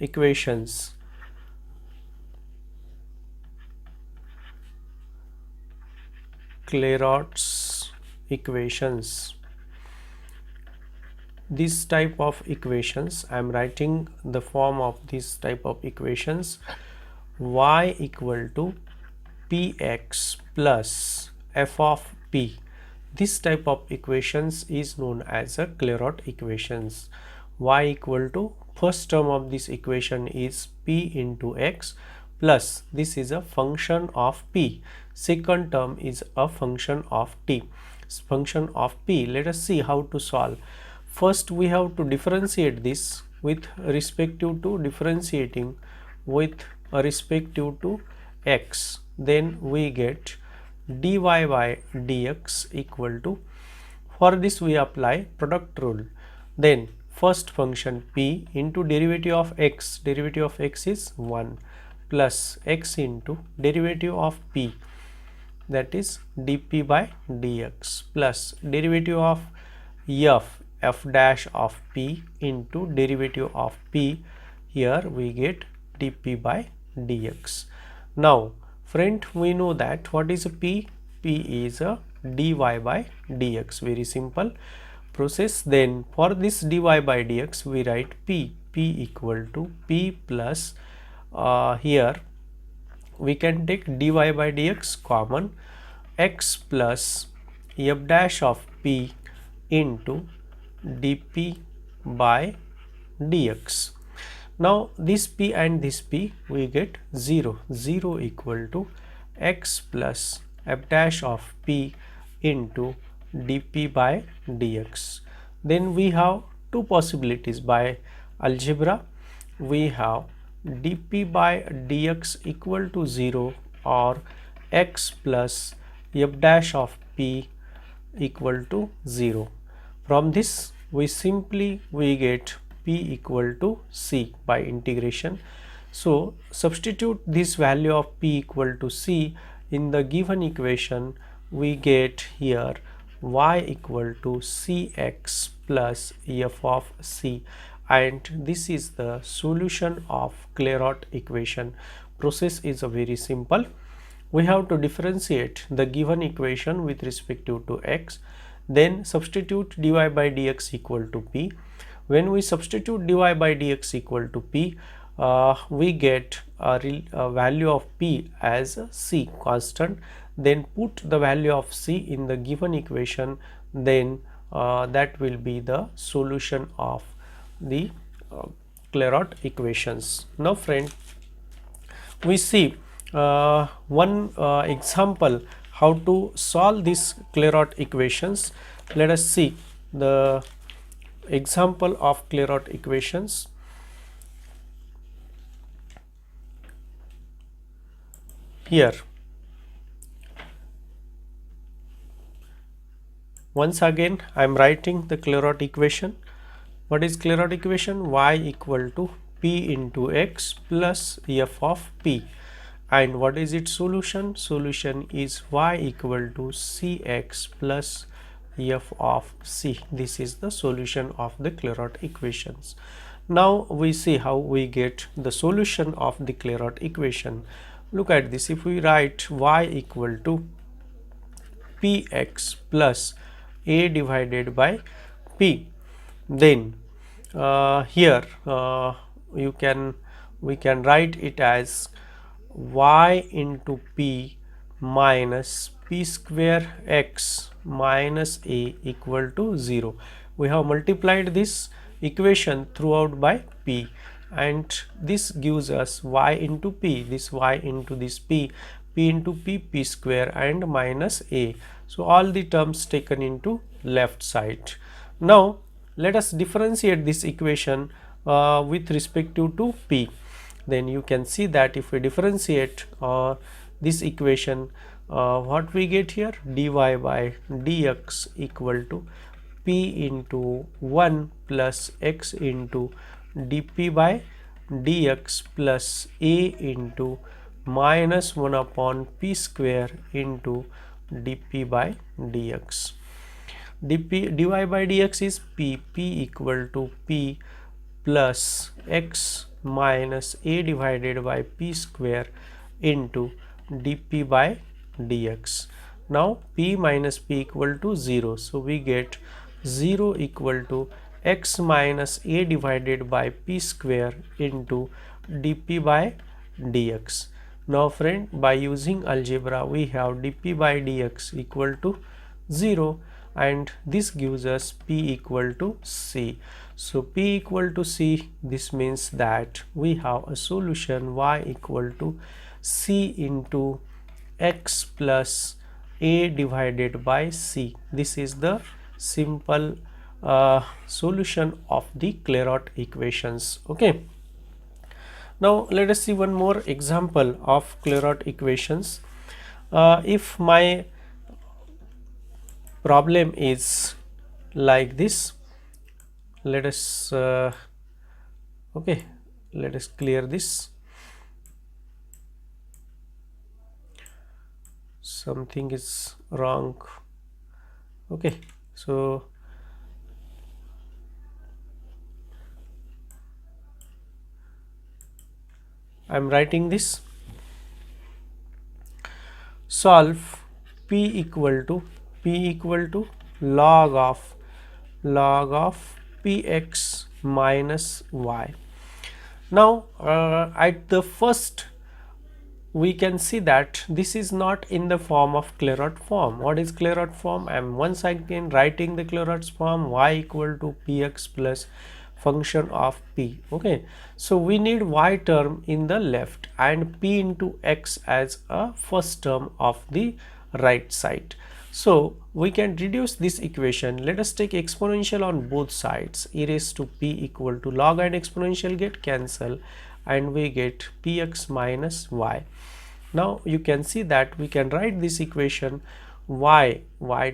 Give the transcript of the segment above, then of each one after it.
equations. Clairaut's equations. This type of equations, I am writing the form of this type of equations. Y equal to px plus f of p. This type of equations is known as a Clairaut equations. Y equal to, first term of this equation is p into x plus this is a function of p. Second term is a function of t. Function of p. Let us see how to solve. First we have to differentiate this with respective to differentiating with respective to x. Then we get dy by dx equal to, for this we apply product rule. Then first function p into derivative of x is 1 plus x into derivative of p, that is dp by dx, plus derivative of f dash of p into derivative of p, here we get dp by dx. Now friend, we know that what is a p? P is a dy by dx, very simple process. Then for this dy by dx we write p equal to p plus here we can take dy by dx common, x plus f dash of p into dp by dx. Now this p and this p we get 0 equal to x plus f dash of p into dp by dx. Then we have two possibilities by algebra. We have dp by dx equal to 0 or x plus f dash of p equal to 0. From this we get p equal to c by integration. So substitute this value of p equal to c in the given equation. We get here y equal to cx plus f of c, and this is the solution of Clairaut equation. Process is a very simple. We have to differentiate the given equation with respect to x, then substitute dy by dx equal to p. When we substitute dy by dx equal to p, we get a value of p as c constant. Then put the value of c in the given equation, then that will be the solution of the Clairaut equations. Now friend, we see one example how to solve these Clairaut equations. Let us see the example of Clairaut equations. Here once again I am writing the Clairaut equation. What is Clairaut equation? Y equal to p into x plus f of p. And what is its solution? Solution is y equal to cx plus f of c. This is the solution of the Clairaut equations. Now we see how we get the solution of the Clairaut equation. Look at this. If we write y equal to px plus a divided by p, then here we can write it as y into p minus p square x minus a equal to 0. We have multiplied this equation throughout by p, and this gives us y into p, this y into this p into p square and minus a. So all the terms taken into left side. Now let us differentiate this equation with respect to p. Then you can see that if we differentiate this equation, what we get here? Dy by dx equal to p into 1 plus x into dp by dx plus a into minus 1 upon p square into dp by dx. dy by dx is p equal to p plus x minus a divided by p square into dp by dx. Now p minus p equal to 0, so we get 0 equal to x minus a divided by p square into dp by dx. Now friend, by using algebra we have dp by dx equal to 0, and this gives us p equal to c. So p equal to c, this means that we have a solution y equal to c into x plus a divided by c. This is the simple solution of the Clairaut equations. Okay. Now let us see one more example of Clairaut equations. If my problem is like this, let us okay, let us clear this. Something is wrong. Okay, so I am writing this. Solve p equal to log of px minus y. Now at the first we can see that this is not in the form of Clairaut form. What is Clairaut form? I am once again writing the Clairaut's form, y equal to px plus function of p. Okay, so we need y term in the left and p into x as a first term of the right side. So we can reduce this equation. Let us take exponential on both sides. E raised to p equal to log and exponential get cancel, and we get px minus y. Now you can see that we can write this equation y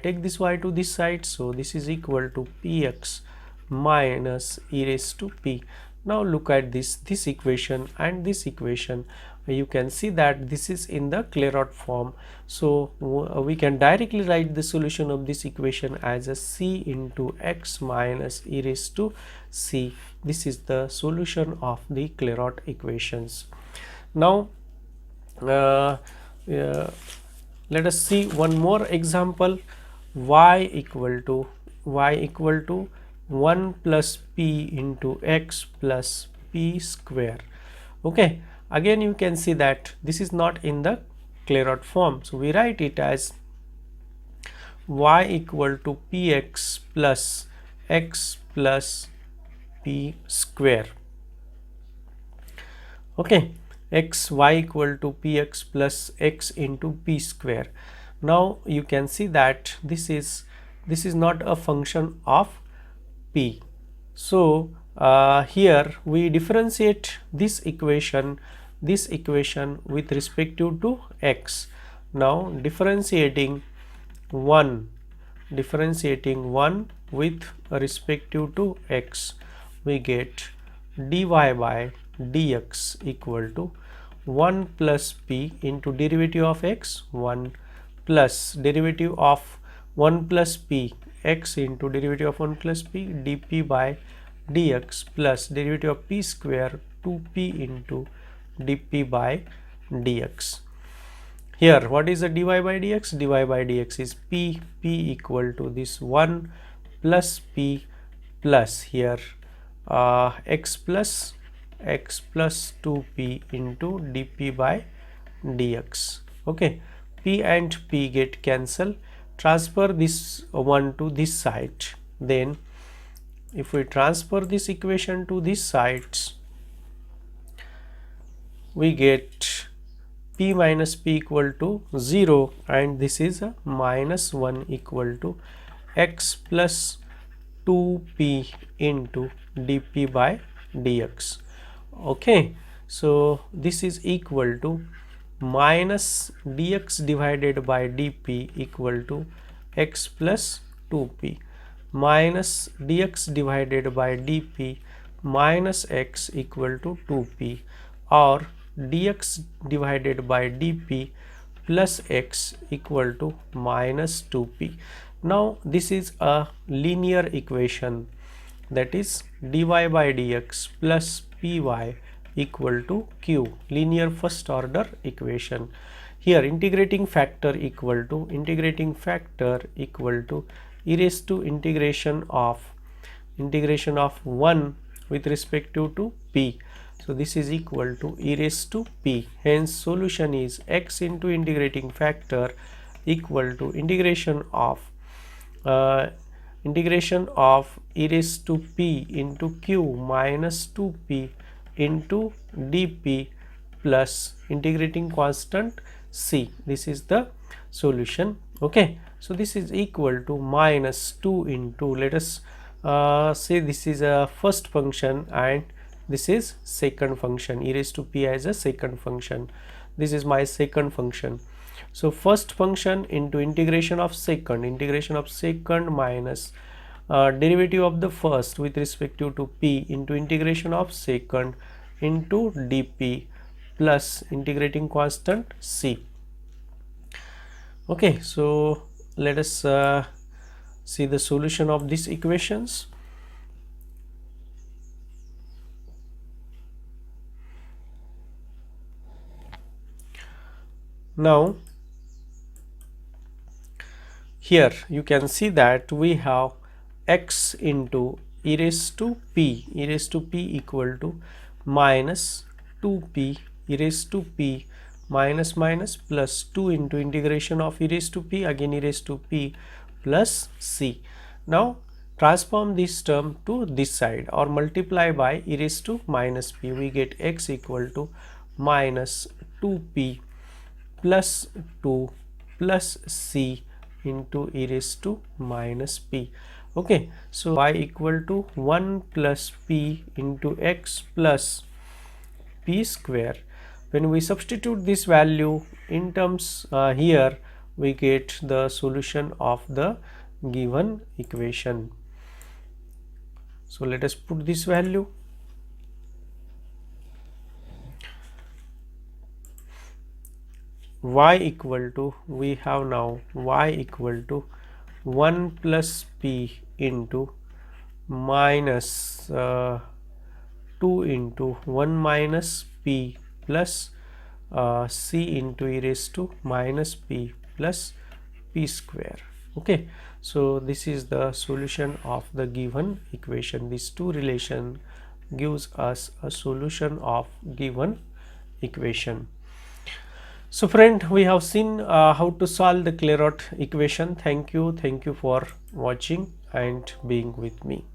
take this y to this side, so this is equal to px minus e raised to p. Now look at this equation and this equation. You can see that this is in the Clairaut form, so we can directly write the solution of this equation as a c into x minus e raised to c. This is the solution of the Clairaut equations. Now let us see one more example. Y equal to 1 plus p into x plus p square. Okay, again you can see that this is not in the Clairaut form, so we write it as y equal to px plus x plus p square. Okay, y equal to px plus x into p square. Now you can see that this is not a function of p. So here we differentiate this equation with respect to x. Now differentiating 1 with respect to x, we get dy by dx equal to 1 plus p into derivative of x, 1 plus derivative of 1 plus p x into derivative of 1 plus p dp by dx plus derivative of p square 2p into dp by dx. Here what is the dy by dx? dy by dx is p equal to this 1 plus p plus here x plus 2p into dp by dx. Okay, p and p get cancel. Transfer this one to this side. Then if we transfer this equation to this sides, we get p minus p equal to 0, and this is a minus 1 equal to x plus 2p into dp by dx. Okay, so this is equal to minus dx divided by dp equal to x plus 2p minus dx divided by dp minus x equal to 2p, or dx divided by dp plus x equal to minus 2p. Now this is a linear equation, that is dy by dx plus py equal to q, linear first order equation. Here integrating factor equal to e raised to integration of 1 with respect to p. So this is equal to e raised to p. Hence solution is x into integrating factor equal to uh, integration of e raised to p into q minus 2p into dp plus integrating constant c. This is the solution. Okay, so this is equal to minus 2 into, let us say this is a first function and this is second function, e raised to p as a second function. This is my second function. So first function into integration of second minus derivative of the first with respect to p into integration of second into dp plus integrating constant c. Okay, so let us see the solution of these equations. Now here you can see that we have x into e raised to p equal to minus 2p e raised to p minus minus plus 2 into integration of e raised to p, again e raised to p plus c. Now transform this term to this side or multiply by e raised to minus p, we get x equal to minus 2p plus 2 plus c into e raised to minus p. Okay, so y equal to 1 plus p into x plus p square. When we substitute this value in terms here, we get the solution of the given equation. So let us put this value. Y equal to, we have now y equal to 1 plus p into minus 2 into 1 minus p plus c into e raised to minus p plus p square. Okay, so this is the solution of the given equation. These two relation gives us a solution of given equation. So friend, we have seen how to solve the Clairaut equation. Thank you for watching and being with me.